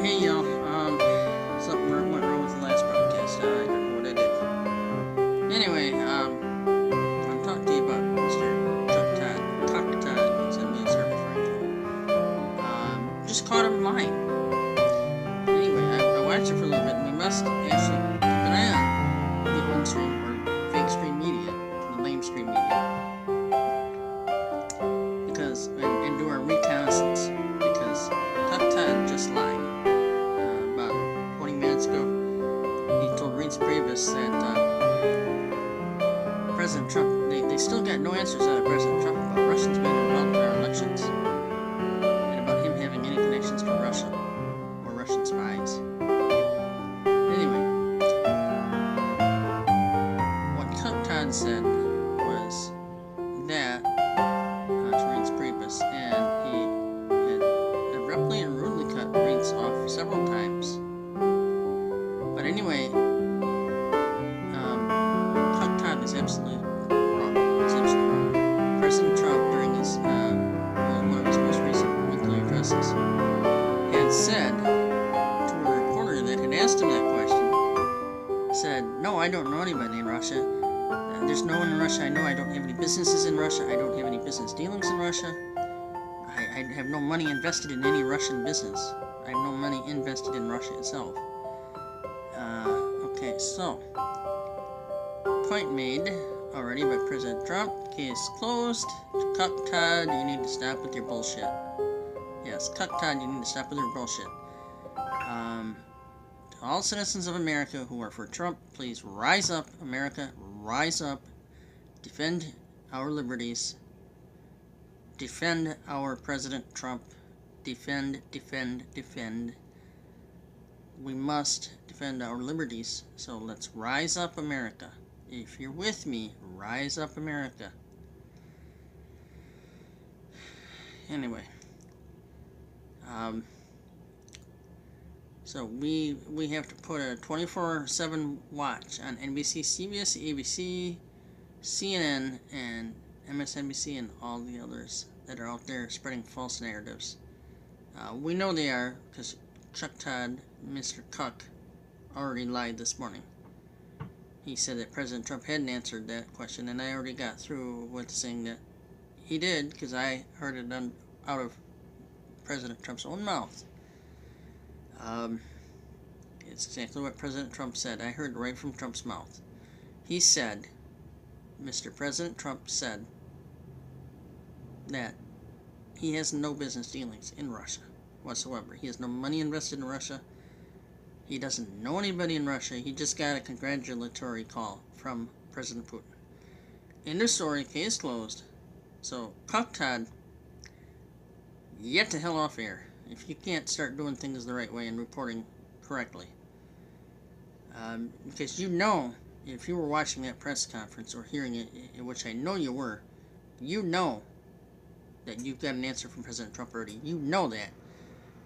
Hey y'all, something went wrong with the last broadcast. I don't know what I did. Anyway, I'm talking to you about Mr. Todd, as I'm going to start referring to him. Just caught him lying. Anyway, I watched it for a little bit, and we must actually keep an eye on the old stream, or fake stream media, the lame stream media. Because, and do our reconnaissance, because Todd just lied. About 20 minutes ago, he told Liberties that President Trump, they still got no answers out of President Trump about Russians being involved in our elections, and about him having any connections to Russia or Russian spies. Anyway, what Todd said was that to Liberties, and he had abruptly and rudely cut Reeds off several times. But anyway, Todd is absolutely wrong. He's absolutely wrong. President Trump, during his one of his most recent weekly addresses, had said to a reporter that had asked him that question, said, "No, I don't know anybody in Russia. There's no one in Russia I know. I don't have any businesses in Russia. I don't have any business dealings in Russia. I have no money invested in any Russian business. I have no money invested in Russia itself." Okay, so, point made already by President Trump. Case closed. Cuck Todd, you need to stop with your bullshit. Yes, Cuck Todd, you need to stop with your bullshit. To all citizens of America who are for Trump, please rise up, America, rise up, defend our liberties, defend our President Trump, defend. We must defend our liberties, so let's rise up, America. If you're with me, rise up, America. Anyway, so we have to put a 24/7 watch on NBC, CBS, ABC, CNN, and MSNBC, and all the others that are out there spreading false narratives. We know they are, because Chuck Todd, Mr. Cuck, already lied this morning. He said that President Trump hadn't answered that question, and I already got through with saying that he did, because I heard it out of President Trump's own mouth. It's exactly what President Trump said. I heard right from Trump's mouth. He said, Mr. President Trump said that he has no business dealings in Russia whatsoever. He has no money invested in Russia. He doesn't know anybody in Russia. He just got a congratulatory call from President Putin. End of story. Case closed. So, Cuck Todd, get the hell off air if you can't start doing things the right way and reporting correctly. Because you know, if you were watching that press conference or hearing it, which I know you were, you know that you've got an answer from President Trump already. You know that.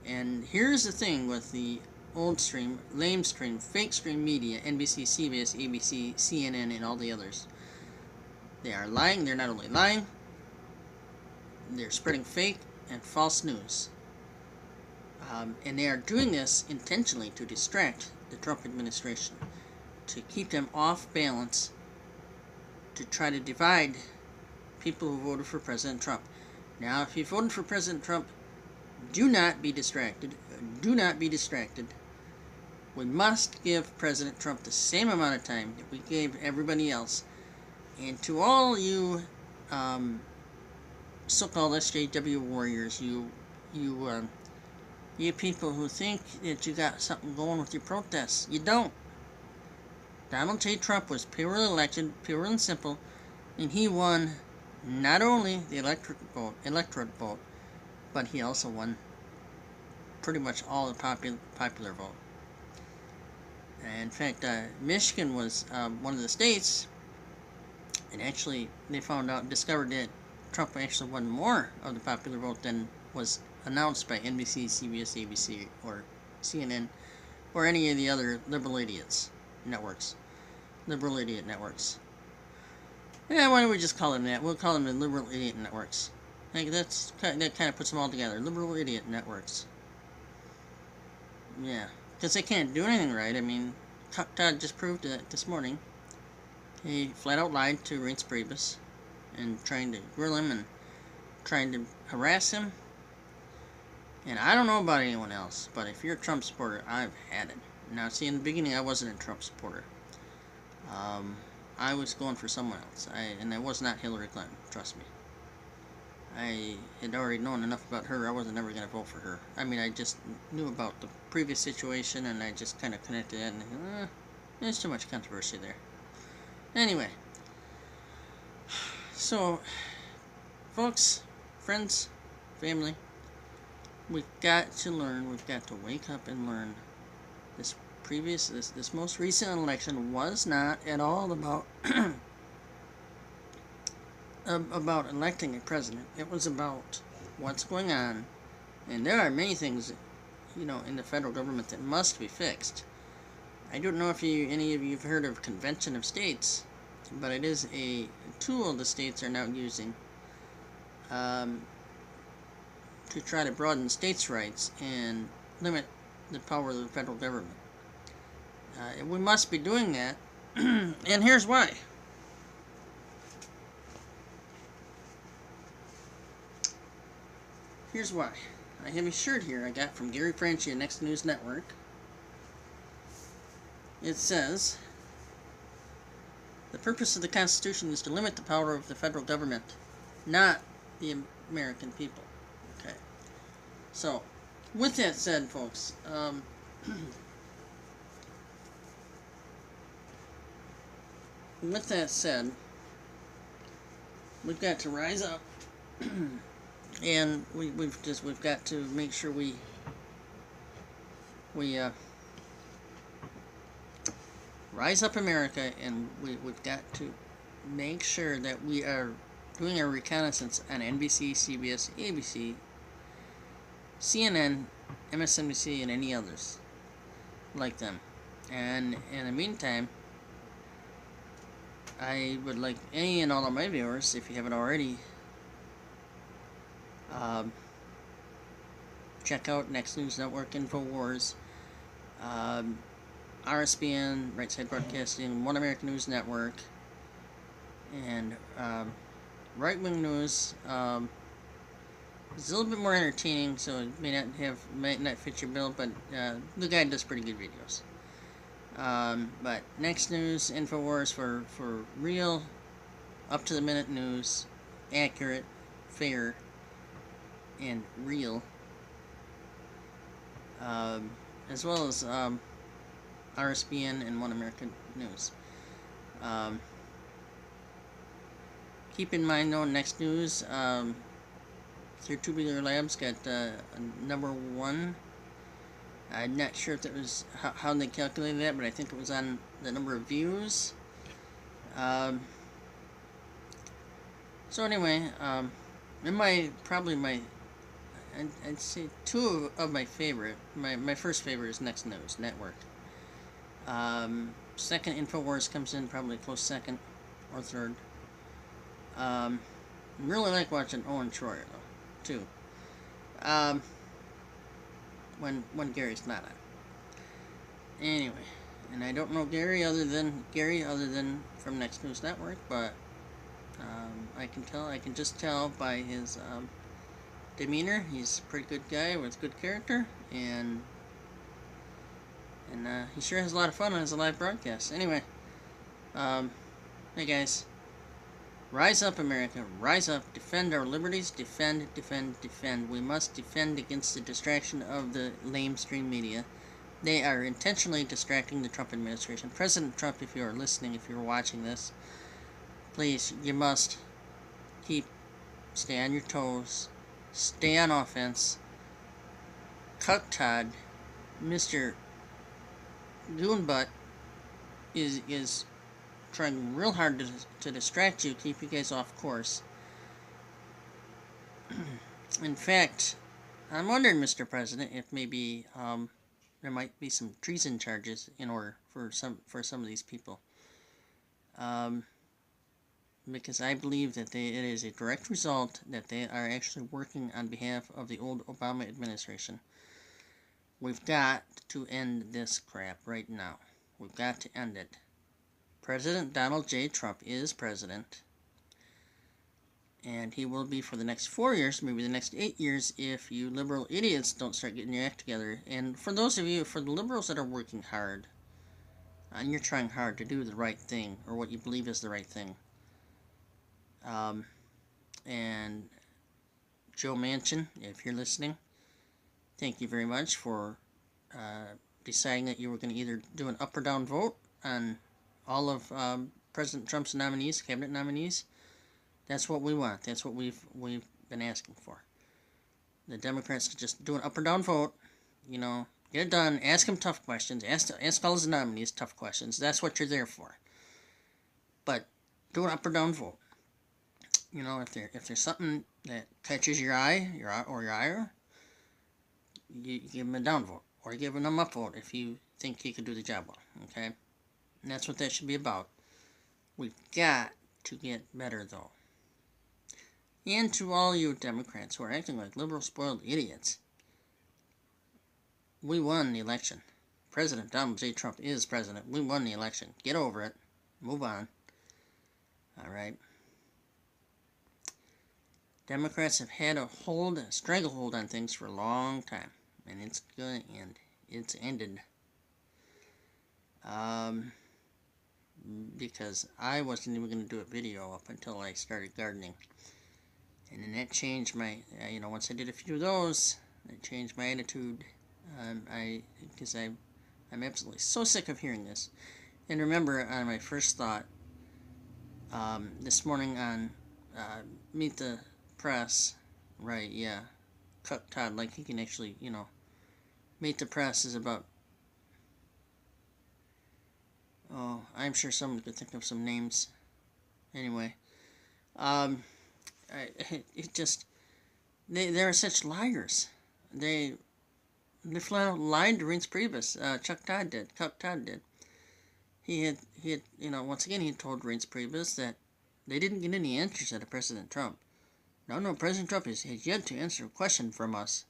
And here's the thing with the old stream, lame stream, fake stream media, NBC, CBS, ABC, CNN, and all the others. They are lying. They're not only lying, they're spreading fake and false news. And they are doing this intentionally to distract the Trump administration, to keep them off balance, to try to divide people who voted for President Trump. Now, if you voted for President Trump, do not be distracted. Do not be distracted. We must give President Trump the same amount of time that we gave everybody else. And to all you so-called SJW warriors, you people who think that you got something going with your protests, you don't. Donald J. Trump was purely elected, pure and simple, and he won not only the electorate vote, but he also won pretty much all the popular vote. In fact, Michigan was one of the states, and actually they discovered that Trump actually won more of the popular vote than was announced by NBC, CBS, ABC, or CNN, or any of the other liberal idiot networks. Yeah, why don't we just call them that? We'll call them the liberal idiot networks. Like that kind of puts them all together. Liberal idiot networks. Yeah, because they can't do anything right. I mean, Todd just proved it this morning. He flat out lied to Reince Priebus and trying to grill him and trying to harass him. And I don't know about anyone else, but if you're a Trump supporter, I've had it. Now, see, in the beginning, I wasn't a Trump supporter. I was going for someone else, and I was not Hillary Clinton, trust me. I had already known enough about her, I wasn't ever going to vote for her. I mean, I just knew about the previous situation, and I just kind of connected it, and there's too much controversy there. Anyway, so, folks, friends, family, we've got to learn, we've got to wake up and learn. This most recent election was not at all about about electing a president. It was about what's going on, and there are many things, in the federal government that must be fixed. I don't know if any of you have heard of Convention of States, but it is a tool the states are now using to try to broaden states' rights and limit the power of the federal government. We must be doing that, and here's why. Here's why. I have a shirt here I got from Gary Franchi at Next News Network. It says, "The purpose of the Constitution is to limit the power of the federal government, not the American people." Okay. So, with that said, folks, with that said, we've got to rise up, and we've got to make sure we rise up America, and we've got to make sure that we are doing our reconnaissance on NBC, CBS, ABC, CNN, MSNBC, and any others like them. And in the meantime, I would like any and all of my viewers, if you haven't already, check out Next News Network, InfoWars, RSBN, Right Side Broadcasting, One American News Network, and Right Wing News. It's a little bit more entertaining, so it might not fit your bill, but the guy does pretty good videos. But Next News, InfoWars for real, up to the minute news, accurate, fair, and real. As well as RSBN and One American News. Keep in mind, though, Next News, their Tubular Labs got #1. I'm not sure if that was how they calculated that, but I think it was on the number of views. So anyway, I'd say two of my favorite. My first favorite is Next News Network. Second, InfoWars comes in probably close second or third. Really like watching Owen Schroyer though, too. When Gary's not on. Anyway, and I don't know Gary other than from Next News Network, but I can just tell by his demeanor. He's a pretty good guy with good character, and he sure has a lot of fun on his live broadcasts. Anyway, hey guys, rise up, America, rise up, defend our liberties, defend. We must defend against the distraction of the lamestream media. They are intentionally distracting the Trump administration. President Trump, if you are listening, if you're watching this, please, you must stay on your toes, stay on offense. Cuck Todd, Mr. Goonbutt, is trying real hard to distract you, keep you guys off course. In fact, I'm wondering, Mr. President, if maybe there might be some treason charges in order for some of these people. Because I believe that it is a direct result that they are actually working on behalf of the old Obama administration. We've got to end this crap right now. We've got to end it. President Donald J. Trump is president. And he will be for the next 4 years, maybe the next 8 years, if you liberal idiots don't start getting your act together. And for those of you, for the liberals that are working hard, and you're trying hard to do the right thing, or what you believe is the right thing, and Joe Manchin, if you're listening, thank you very much for deciding that you were going to either do an up or down vote on all of President Trump's nominees, cabinet nominees. That's what we want. That's what we've been asking for. The Democrats to just do an up or down vote, you know, get it done, ask them tough questions, ask all his nominees tough questions. That's what you're there for. But do an up or down vote. You know, if there's something that catches your eye, your ire, you give him a down vote, or you give him an up vote if you think he could do the job well. Okay, and that's what that should be about. We've got to get better, though. And to all you Democrats who are acting like liberal spoiled idiots, we won the election. President Donald J. Trump is president. We won the election. Get over it. Move on. All right. Democrats have had a stranglehold on things for a long time, and it's going to end. It's ended. Because I wasn't even going to do a video up until I started gardening. And then that changed my, once I did a few of those, it changed my attitude. Because I'm absolutely so sick of hearing this. And remember, on my first thought, this morning on Meet the Press, right, yeah, Cuck Todd, like he can actually, Meet the Press is about, I'm sure someone could think of some names. Anyway, they are such liars. They flat out lied to Reince Priebus. Cuck Todd did. He had, once again, he told Reince Priebus that they didn't get any answers out of President Trump. No, President Trump has yet to answer a question from us,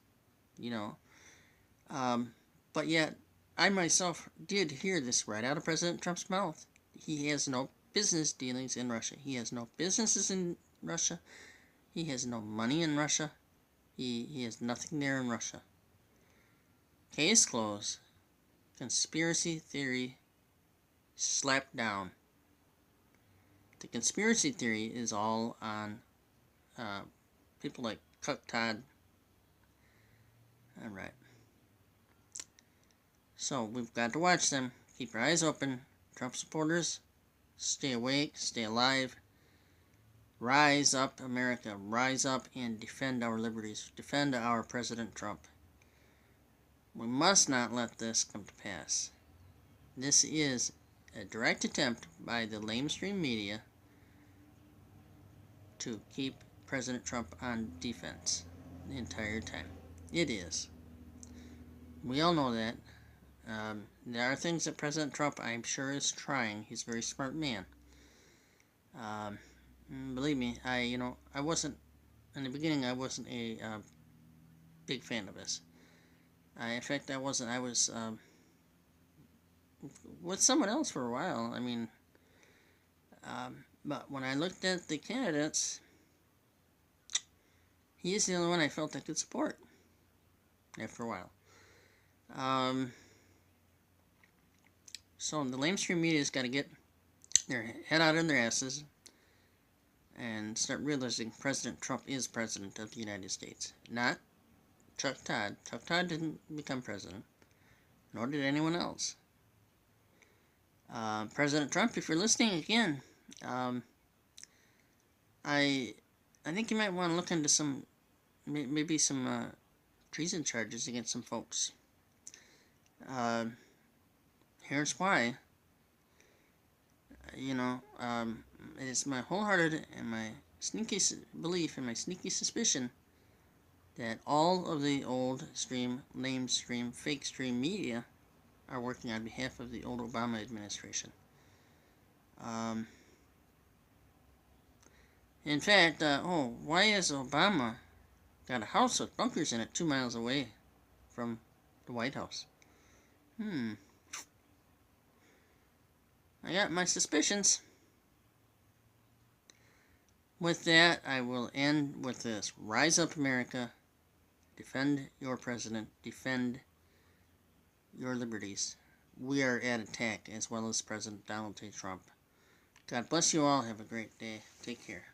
but yet, I myself did hear this right out of President Trump's mouth. He has no business dealings in Russia. He has no businesses in Russia. He has no money in Russia. He has nothing there in Russia. Case closed. Conspiracy theory slapped down. The conspiracy theory is all on people like Cuck Todd. Alright. So, we've got to watch them. Keep your eyes open. Trump supporters, stay awake, stay alive. Rise up, America. Rise up and defend our liberties. Defend our President Trump. We must not let this come to pass. This is a direct attempt by the lamestream media to keep President Trump on defense the entire time. It is. We all know that. There are things that President Trump, I'm sure, is trying. He's a very smart man. Believe me, I wasn't, in the beginning, I wasn't a big fan of this. In fact, I was with someone else for a while. I mean, but when I looked at the candidates, he is the only one I felt I could support after a while. So the lamestream media's got to get their head out of their asses and start realizing President Trump is president of the United States, not Cuck Todd. Cuck Todd didn't become president, nor did anyone else. President Trump, if you're listening again, I think you might want to look into maybe some treason charges against some folks. Here's why. It is my wholehearted and my sneaky belief and my sneaky suspicion that all of the old lamestream, fake stream media are working on behalf of the old Obama administration. In fact, why has Obama got a house with bunkers in it 2 miles away from the White House. I got my suspicions. With that, I will end with this. Rise up, America. Defend your president. Defend your liberties. We are at attack, as well as President Donald J. Trump. God bless you all. Have a great day. Take care.